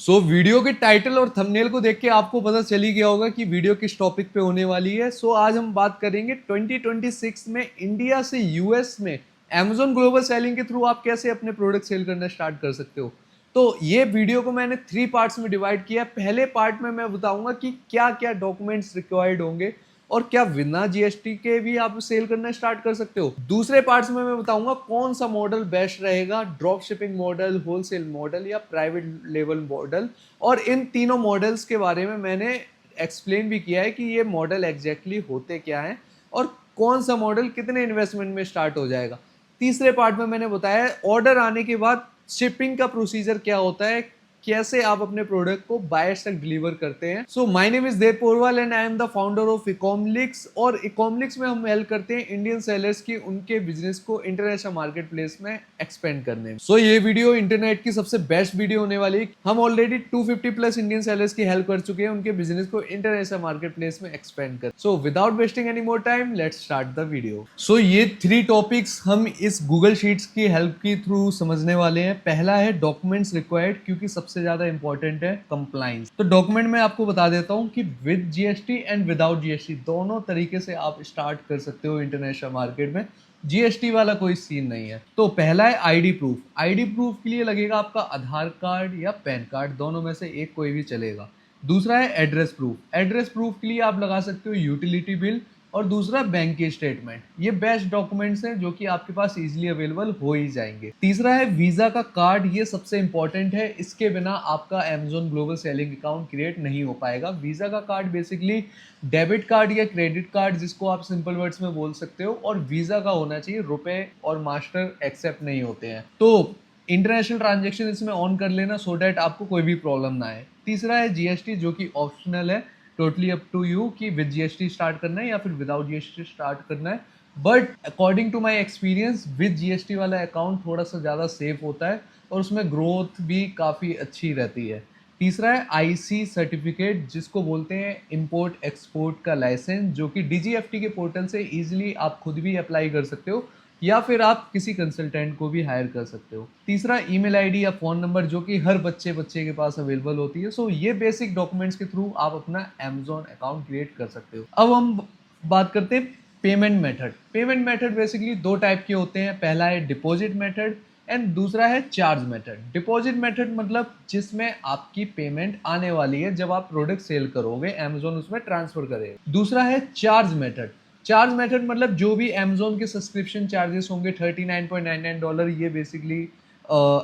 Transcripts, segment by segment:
So video के title और thumbnail को देख के आपको पता चल ही गया होगा कि वीडियो किस टॉपिक पे होने वाली है। आज हम बात करेंगे 2026 में इंडिया से यूएस में Amazon ग्लोबल सेलिंग के थ्रू आप कैसे अपने प्रोडक्ट सेल करना स्टार्ट कर सकते हो। तो ये वीडियो को मैंने 3 पार्ट्स में डिवाइड किया। पहले पार्ट में मैं बताऊंगा कि क्या क्या डॉक्यूमेंट्स रिक्वायर्ड होंगे और क्या बिना जीएसटी के भी आप सेल करना स्टार्ट कर सकते हो। दूसरे पार्ट्स में मैं बताऊंगा कौन सा मॉडल बेस्ट रहेगा, drop shipping model, wholesale model या प्राइवेट लेवल मॉडल। और इन तीनों मॉडल्स के बारे में मैंने एक्सप्लेन भी किया है कि ये मॉडल एग्जैक्टली होते क्या हैं और कौन सा मॉडल कितने इन्वेस्टमेंट में स्टार्ट हो जाएगा। तीसरे पार्ट में मैंने बताया ऑर्डर आने के बाद शिपिंग का प्रोसीजर क्या होता है, कैसे आप अपने प्रोडक्ट को बायर्स तक डिलीवर करते हैं। So my name is Dev Porwal and I am the founder of Ecomlix. और इकॉमलिक्स में हम हेल्प करते हैं इंडियन सेलर्स की उनके बिजनेस को इंटरनेशनल मार्केट प्लेस में एक्सपेंड करने में। सो ये वीडियो इंटरनेट की सबसे बेस्ट वीडियो होने वाली है। हम ऑलरेडी 250 प्लस इंडियन सेलर्स की हेल्प कर चुके हैं उनके बिजनेस को इंटरनेशनल मार्केट प्लेस में एक्सपेंड कर। So without wasting any more time let's start the video. So ये 3 टॉपिक्स हम इस गूगल शीट्स की हेल्प के थ्रू समझने वाले हैं। पहला है डॉक्यूमेंट्स रिक्वायर्ड, क्योंकि सबसे ज्यादा इंपॉर्टेंट है कंप्लाइंस। तो डॉक्यूमेंट में आपको बता देता हूं कि with GST and without GST दोनों तरीके से आप स्टार्ट कर सकते हो इंटरनेशनल मार्केट में। जीएसटी वाला कोई सीन नहीं है। तो पहला है आईडी प्रूफ। आईडी प्रूफ के लिए लगेगा आपका आधार कार्ड या पैन कार्ड, दोनों में से एक कोई भी चलेगा। दूसरा है एड्रेस प्रूफ। एड्रेस प्रूफ के लिए आप लगा सकते हो यूटिलिटी बिल। और दूसरा बैंक की स्टेटमेंट। ये बेस्ट डॉक्यूमेंट्स हैं जो कि आपके पास इजीली अवेलेबल हो ही जाएंगे। तीसरा है वीजा का कार्ड। ये सबसे इंपॉर्टेंट है, इसके बिना आपका Amazon global selling account create नहीं हो पाएगा। वीजा का कार्ड बेसिकली डेबिट कार्ड या क्रेडिट कार्ड, जिसको आप सिंपल वर्ड्स में बोल सकते हो, और वीजा का होना चाहिए। रुपए और मास्टर एक्सेप्ट नहीं होते हैं। तो इंटरनेशनल ट्रांजेक्शन इसमें ऑन कर लेना सो डैट आपको कोई भी प्रॉब्लम ना आए। तीसरा है जीएसटी, जो कि ऑप्शनल है, टोटली अप टू यू कि विद जीएसटी स्टार्ट करना है या फिर विदाउट जीएसटी स्टार्ट करना है। But according to my experience with GST वाला अकाउंट थोड़ा सा ज़्यादा सेफ होता है और उसमें ग्रोथ भी काफ़ी अच्छी रहती है। तीसरा है आईसी सर्टिफिकेट, जिसको बोलते हैं इंपोर्ट एक्सपोर्ट का लाइसेंस, जो कि डीजीएफटी के पोर्टल से इजीली आप खुद भी अप्लाई कर सकते हो या फिर आप किसी कंसल्टेंट को भी हायर कर सकते हो। तीसरा ईमेल आईडी या फोन नंबर, जो कि हर बच्चे के पास अवेलेबल होती है। सो ये बेसिक डॉक्यूमेंट्स के थ्रू आप अपना Amazon अकाउंट क्रिएट कर सकते हो। अब हम बात करते हैं payment method. Payment method basically 2 type के होते हैं। पहला है डिपॉजिट मेथड एंड दूसरा है चार्ज मेथड। डिपॉजिट मेथड मतलब जिसमें आपकी पेमेंट आने वाली है जब आप प्रोडक्ट सेल करोगे, Amazon उसमें ट्रांसफर करेगा। दूसरा है चार्ज मेथड। चार्ज मेथड मतलब जो भी Amazon के सब्सक्रिप्शन चार्जेस होंगे $39.99, ये बेसिकली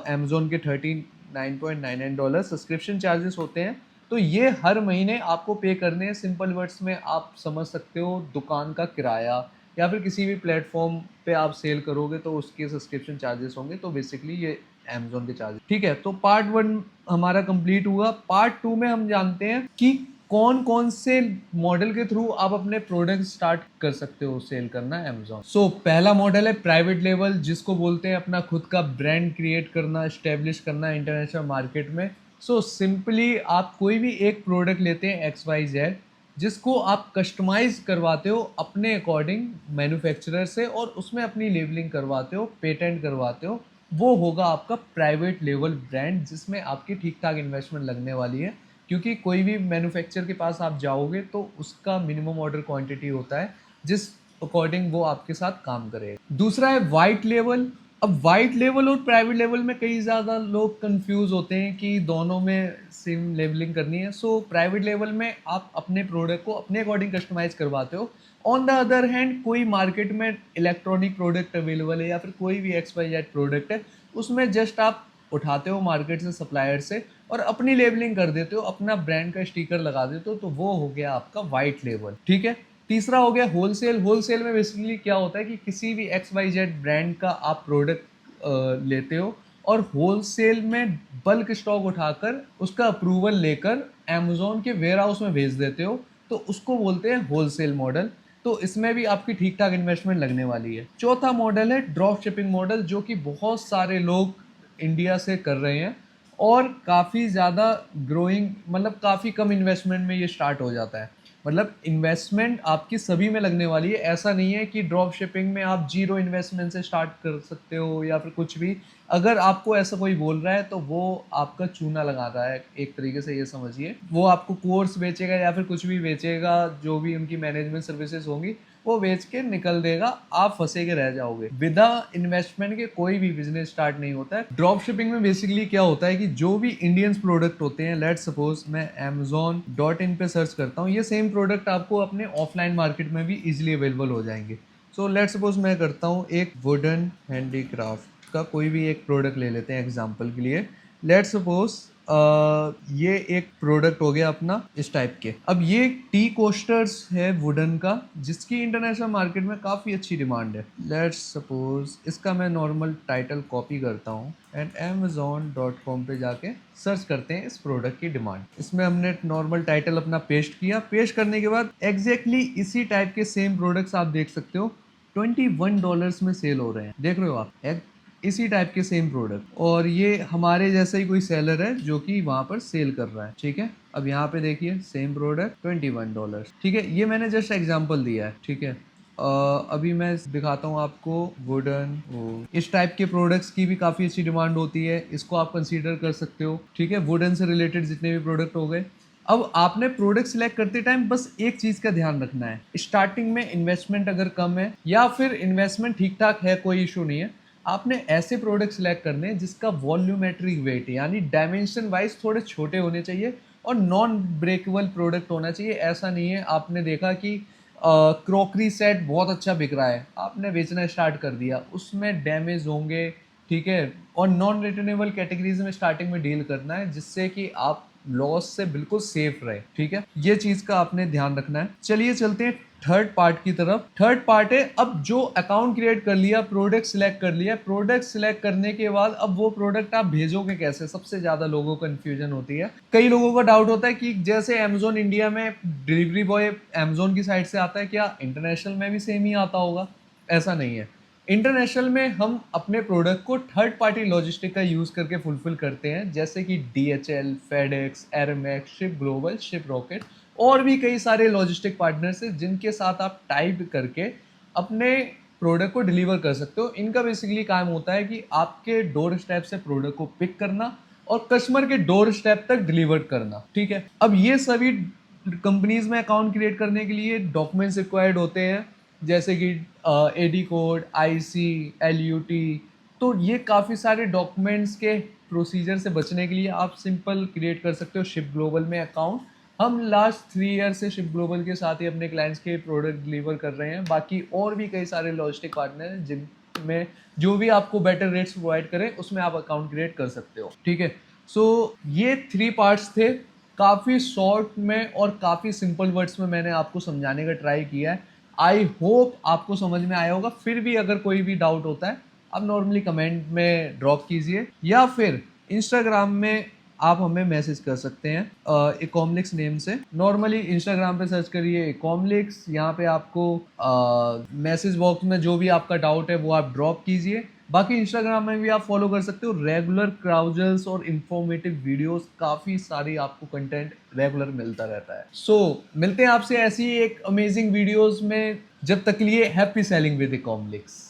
Amazon के $39.99 सब्सक्रिप्शन चार्जेस होते हैं। तो ये हर महीने आपको पे करने हैं। सिंपल वर्ड्स में आप समझ सकते हो दुकान का किराया या फिर किसी भी प्लेटफॉर्म पे आप सेल करोगे तो उसके सब्सक्रिप्शन चार्जेस होंगे। तो बेसिकली ये Amazon के चार्जेस। ठीक है, तो पार्ट 1 हमारा कंप्लीट हुआ। पार्ट 2 में हम जानते हैं कि कौन कौन से मॉडल के थ्रू आप अपने प्रोडक्ट स्टार्ट कर सकते हो सेल करना Amazon। पहला मॉडल है प्राइवेट लेवल, जिसको बोलते हैं अपना खुद का ब्रांड क्रिएट करना, स्टेब्लिश करना इंटरनेशनल मार्केट में। सिंपली आप कोई भी एक प्रोडक्ट लेते हैं XYZ, जिसको आप कस्टमाइज करवाते हो अपने अकॉर्डिंग मैन्युफैक्चरर से और उसमें अपनी लेबलिंग करवाते हो, पेटेंट करवाते हो। वो होगा आपका प्राइवेट लेवल ब्रांड, जिसमें आपकी ठीक ठाक इन्वेस्टमेंट लगने वाली है, क्योंकि कोई भी मैन्युफैक्चरर के पास आप जाओगे तो उसका मिनिमम ऑर्डर क्वांटिटी होता है जिस अकॉर्डिंग वो आपके साथ काम करेगा। दूसरा है वाइट लेवल। अब वाइट लेवल और प्राइवेट लेवल में कई ज़्यादा लोग कंफ्यूज होते हैं कि दोनों में सेम लेवलिंग करनी है। प्राइवेट लेवल में आप अपने प्रोडक्ट को अपने अकॉर्डिंग कस्टमाइज करवाते हो। ऑन द अदर हैंड कोई मार्केट में इलेक्ट्रॉनिक प्रोडक्ट अवेलेबल है या फिर कोई भी XYZ प्रोडक्ट है, उसमें जस्ट आप उठाते हो मार्केट से, सप्लायर से, और अपनी लेबलिंग कर देते हो, अपना ब्रांड का स्टिकर लगा देते हो। तो वो हो गया आपका वाइट लेवल। ठीक है, तीसरा हो गया होलसेल। होलसेल में बेसिकली क्या होता है कि किसी भी XYZ ब्रांड का आप प्रोडक्ट लेते हो और होलसेल में बल्क स्टॉक उठाकर उसका अप्रूवल लेकर Amazon के वेयर हाउस में भेज देते हो। तो उसको बोलते हैं होलसेल मॉडल। तो इसमें भी आपकी ठीक ठाक इन्वेस्टमेंट लगने वाली है। चौथा मॉडल है ड्रॉप शिपिंग मॉडल, जो कि बहुत सारे लोग इंडिया से कर रहे हैं और काफ़ी ज़्यादा ग्रोइंग, मतलब काफ़ी कम इन्वेस्टमेंट में ये स्टार्ट हो जाता है। मतलब इन्वेस्टमेंट आपकी सभी में लगने वाली है। ऐसा नहीं है कि ड्रॉप शिपिंग में आप जीरो इन्वेस्टमेंट से स्टार्ट कर सकते हो या फिर कुछ भी। अगर आपको ऐसा कोई बोल रहा है तो वो आपका चूना लगा रहा है, एक तरीके से ये समझिए। वो आपको कोर्स बेचेगा या फिर कुछ भी बेचेगा, जो भी उनकी मैनेजमेंट सर्विसेज होंगी वो बेच के निकल देगा, आप फंसे के रह जाओगे। विदा इन्वेस्टमेंट के कोई भी बिजनेस स्टार्ट नहीं होता है। ड्रॉप शिपिंग में बेसिकली क्या होता है कि जो भी इंडियंस प्रोडक्ट होते हैं, लेट सपोज मैं amazon.in पे सर्च करता हूँ, ये सेम प्रोडक्ट आपको अपने ऑफलाइन मार्केट में भी इजिली अवेलेबल हो जाएंगे। सो लेट सपोज मैं करता हूँ एक वुडन हैंडीक्राफ्ट का कोई भी एक प्रोडक्ट ले लेते हैं एग्जाम्पल के लिए। लेट सपोज ये एक प्रोडक्ट हो गया अपना इस टाइप के। अब ये टी कोस्टर्स है वुडन का, जिसकी इंटरनेशनल मार्केट में काफ़ी अच्छी डिमांड है। लेट्स सपोज इसका मैं नॉर्मल टाइटल कॉपी करता हूँ एंड amazon.com पे जाके सर्च करते हैं इस प्रोडक्ट की डिमांड। इसमें हमने नॉर्मल टाइटल अपना पेस्ट किया। पेस्ट करने के बाद एग्जैक्टली इसी टाइप के सेम प्रोडक्ट्स आप देख सकते हो $21 में सेल हो रहे हैं। देख रहे हो आप, इसी टाइप के सेम प्रोडक्ट, और ये हमारे जैसा ही कोई सेलर है जो कि वहां पर सेल कर रहा है। ठीक है, अब यहाँ पे देखिए सेम प्रोडक्ट $21। ठीक है, ये मैंने जस्ट एग्जांपल दिया है। ठीक है, अभी मैं दिखाता हूँ आपको वुडन। इस टाइप के प्रोडक्ट्स की भी काफ़ी अच्छी डिमांड होती है, इसको आप कंसीडर कर सकते हो। ठीक है, वुडन से रिलेटेड जितने भी प्रोडक्ट हो गए। अब आपने प्रोडक्ट सिलेक्ट करते टाइम बस एक चीज का ध्यान रखना है, स्टार्टिंग में इन्वेस्टमेंट अगर कम है या फिर इन्वेस्टमेंट ठीक ठाक है, कोई इशू नहीं है। आपने ऐसे प्रोडक्ट सिलेक्ट करने हैं जिसका वॉल्यूमेट्रिक वेट यानी डायमेंशन वाइज थोड़े छोटे होने चाहिए और नॉन ब्रेकेबल प्रोडक्ट होना चाहिए। ऐसा नहीं है आपने देखा कि क्रॉकरी सेट बहुत अच्छा बिक रहा है, आपने बेचना स्टार्ट कर दिया, उसमें डैमेज होंगे। ठीक है, और नॉन रिटर्नेबल कैटेगरीज में स्टार्टिंग में डील करना है जिससे कि आप लॉस से बिल्कुल सेफ रहे। ठीक है, ये चीज का आपने ध्यान रखना है। चलिए चलते हैं थर्ड पार्ट की तरफ। थर्ड पार्ट है, अब जो अकाउंट क्रिएट कर लिया, प्रोडक्ट सिलेक्ट कर लिया, प्रोडक्ट सिलेक्ट करने के बाद अब वो प्रोडक्ट आप भेजोगे कैसे, सबसे ज्यादा लोगों को कंफ्यूजन होती है। कई लोगों का डाउट होता है कि जैसे अमेजोन इंडिया में डिलीवरी बॉय अमेजोन की साइड से आता है, क्या इंटरनेशनल में भी सेम ही आता होगा? ऐसा नहीं है। इंटरनेशनल में हम अपने प्रोडक्ट को थर्ड पार्टी लॉजिस्टिक का यूज करके फुलफिल करते हैं, जैसे कि DHL, FedEx, Air Max, ship global, ship rocket और भी कई सारे लॉजिस्टिक पार्टनर्स हैं जिनके साथ आप टाइप करके अपने प्रोडक्ट को डिलीवर कर सकते हो। इनका बेसिकली काम होता है कि आपके डोर स्टेप से प्रोडक्ट को पिक करना और कस्टमर के डोर स्टेप तक डिलीवर करना। ठीक है, अब ये सभी कंपनीज में अकाउंट क्रिएट करने के लिए डॉक्यूमेंट्स रिक्वायर्ड होते हैं, जैसे कि AD कोड, IC, LUT। तो ये काफ़ी सारे डॉक्यूमेंट्स के प्रोसीजर से बचने के लिए आप सिंपल क्रिएट कर सकते हो शिप ग्लोबल में अकाउंट। हम लास्ट 3 ईयर से शिप ग्लोबल के साथ ही अपने क्लाइंट्स के प्रोडक्ट डिलीवर कर रहे हैं। बाकी और भी कई सारे लॉजिस्टिक पार्टनर हैं जिनमें जो भी आपको बेटर रेट्स प्रोवाइड करें उसमें आप अकाउंट क्रिएट कर सकते हो। ठीक है, सो ये 3 पार्ट्स थे। काफ़ी शॉर्ट में और काफ़ी सिंपल वर्ड्स में मैंने आपको समझाने का ट्राई किया है। आई होप आपको समझ में आया होगा। फिर भी अगर कोई भी डाउट होता है आप नॉर्मली कमेंट में ड्रॉप कीजिए या फिर इंस्टाग्राम में आप हमें मैसेज कर सकते हैं इकॉमलिक्स नेम से। नॉर्मली इंस्टाग्राम पे सर्च करिए इकॉमलिक्स, यहाँ पे आपको मैसेज बॉक्स में जो भी आपका डाउट है वो आप ड्रॉप कीजिए। बाकी इंस्टाग्राम में भी आप फॉलो कर सकते हो, रेगुलर क्राउजल्स और इंफॉर्मेटिव वीडियोस, काफ़ी सारी आपको कंटेंट रेगुलर मिलता रहता है। सो मिलते हैं आपसे ऐसी एक अमेजिंग वीडियोस में, जब तक के लिए हैप्पी सेलिंग विद इकॉमलिक्स।